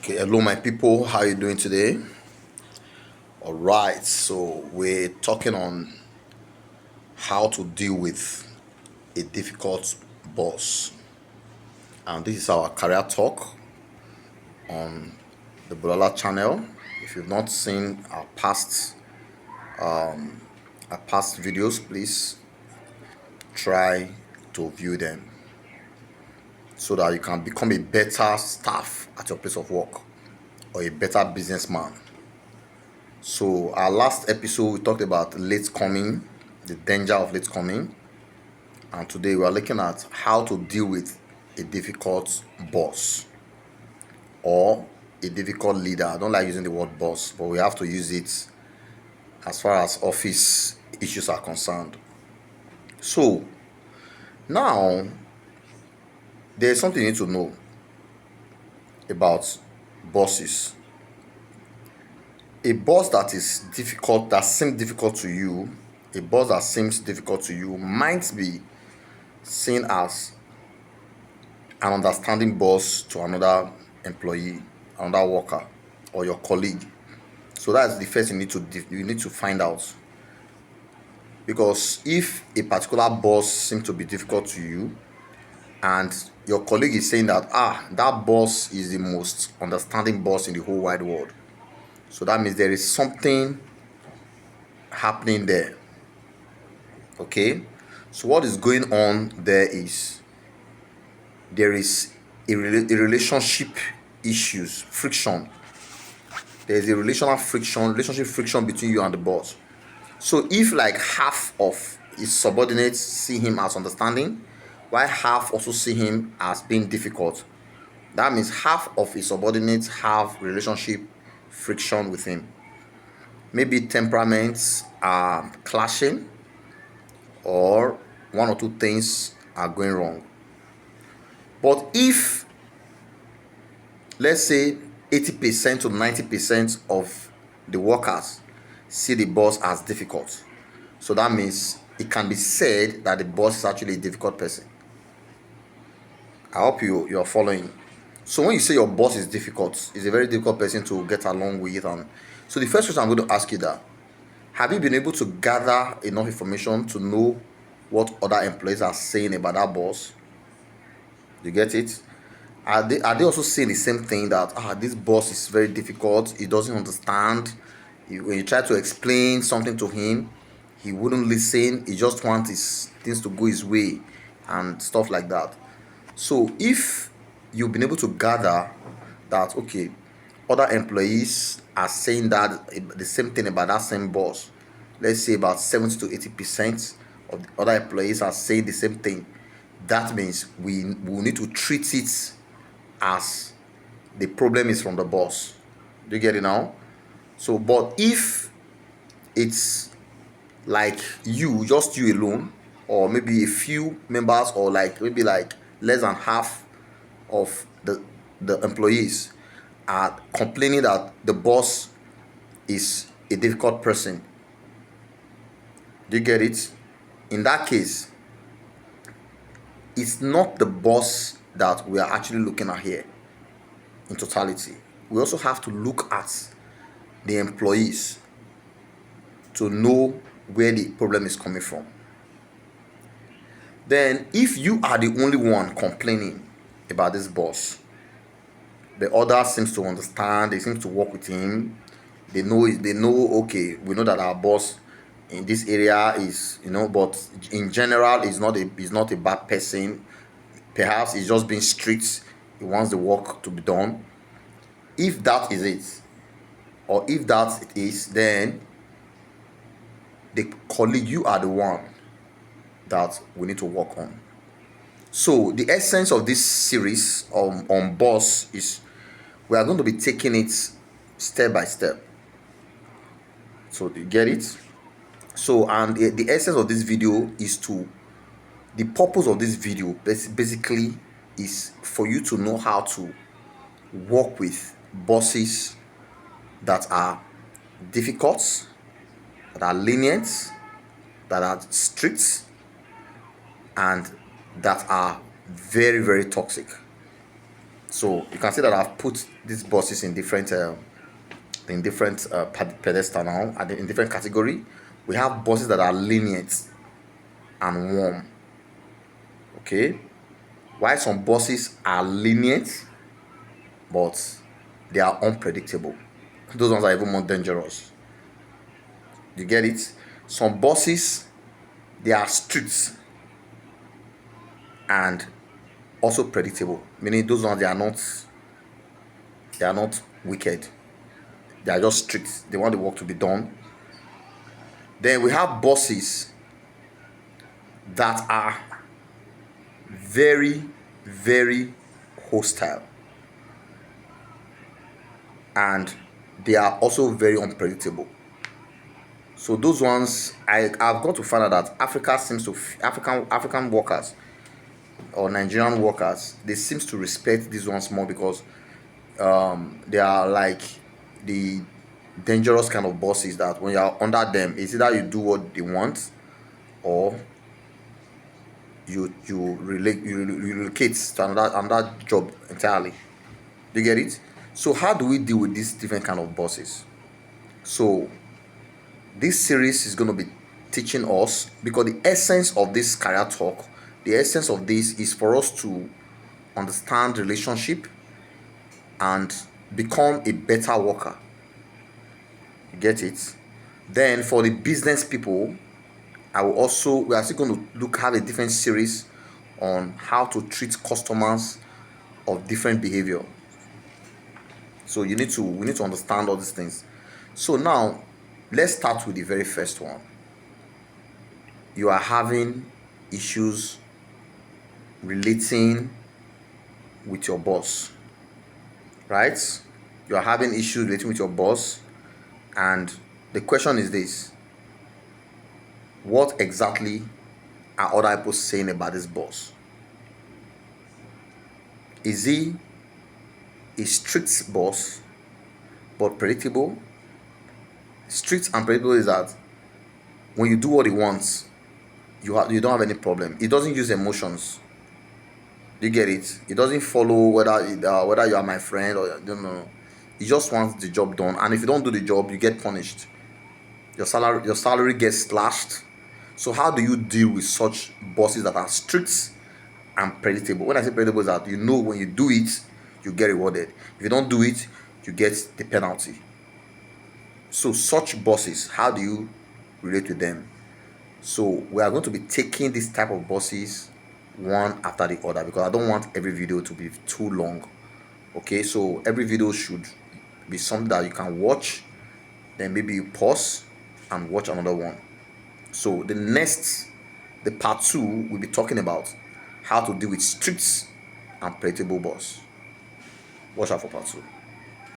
Okay, hello my people, how you doing today? All right, so we're talking on how to deal with a difficult boss, and this is our career talk on the Bulala channel. If you've not seen our past videos, please try to view them so that you can become a better staff at your place of work or a better businessman. So our last episode we talked about late coming, the danger of late coming, and today we are looking at how to deal with a difficult boss or a difficult leader. I don't like using the word boss, but we have to use it as far as office issues are concerned. So now there's something you need to know about bosses. A boss that is difficult, that seems difficult to you, a boss that seems difficult to you might be seen as an understanding boss to another employee, another worker, or your colleague. So that's the first you need to find out. Because if a particular boss seems to be difficult to you, and your colleague is saying that that boss is the most understanding boss in the whole wide world, so that means there is something happening there. Okay, so what is going on there is there is a relationship issues, friction. There is a relationship friction between you and the boss. So if like half of his subordinates see him as understanding, while half also see him as being difficult, that means half of his subordinates have relationship friction with him. Maybe temperaments are clashing, or one or two things are going wrong. But if, let's say, 80% to 90% of the workers see the boss as difficult, so that means it can be said that the boss is actually a difficult person. I hope you're following. So when you say your boss is difficult, is a very difficult person to get along with, and so the first question I'm going to ask you that, have you been able to gather enough information to know what other employees are saying about that boss? You get it? Are they also saying the same thing, that this boss is very difficult, he doesn't understand, when you try to explain something to him, he wouldn't listen, he just wants his things to go his way and stuff like that. So if you've been able to gather that, okay, other employees are saying that the same thing about that same boss, let's say about 70 to 80% of the other employees are saying the same thing, that means we will need to treat it as the problem is from the boss. Do you get it now? So, but if it's like just you alone, or maybe a few members, or like maybe like less than half of the employees are complaining that the boss is a difficult person. Do you get it? In that case, it's not the boss that we are actually looking at here in totality. We also have to look at the employees to know where the problem is coming from. Then, if you are the only one complaining about this boss, the others seems to understand, they seem to work with him, they know, okay, we know that our boss in this area is, but in general is not a bad person. Perhaps he's just being strict, he wants the work to be done. If that is it, or if that it is, then the colleague, you are the one that we need to work on. So the essence of this series on boss is, we are going to be taking it step by step. So you get it? So, and the essence of this video is the purpose of this video basically is for you to know how to work with bosses that are difficult, that are lenient, that are strict, and that are very, very toxic. So you can see that I've put these bosses in different pedestal now, and in different category. We have bosses that are lenient and warm. Okay, while some bosses are lenient, but they are unpredictable. Those ones are even more dangerous. You get it? Some bosses, they are strict and also predictable, meaning those ones they are not wicked. They are just strict. They want the work to be done. Then we have bosses that are very, very hostile, and they are also very unpredictable. So those ones, I've got to find out that African workers or Nigerian workers, they seems to respect these ones more, because they are like the dangerous kind of bosses that when you are under them, it's either you do what they want, or you relocate to another job entirely. Do you get it? So how do we deal with these different kind of bosses? So this series is going to be teaching us, because the essence of this career talk, the essence of this is for us to understand relationship and become a better worker. You get it? Then for the business people, we are still going to have a different series on how to treat customers of different behavior. So we need to understand all these things. So now let's start with the very first one. You are having issues relating with your boss, right? You are having issues relating with your boss, and the question is this: what exactly are other people saying about this boss? Is he a strict boss but predictable? Strict and predictable is that when you do what he wants, you don't have any problem. He doesn't use emotions. You get it? He doesn't follow whether you are my friend or you don't know. He just wants the job done, and if you don't do the job, you get punished. Your salary gets slashed. So how do you deal with such bosses that are strict and predictable? When I say predictable, is that you know when you do it, you get rewarded. If you don't do it, you get the penalty. So such bosses, how do you relate with them? So we are going to be taking this type of bosses one after the other, because I don't want every video to be too long. Okay, so every video should be something that you can watch, then maybe you pause and watch another one. So the part 2, we'll be talking about how to deal with strict and predictable boss. Watch out for part 2.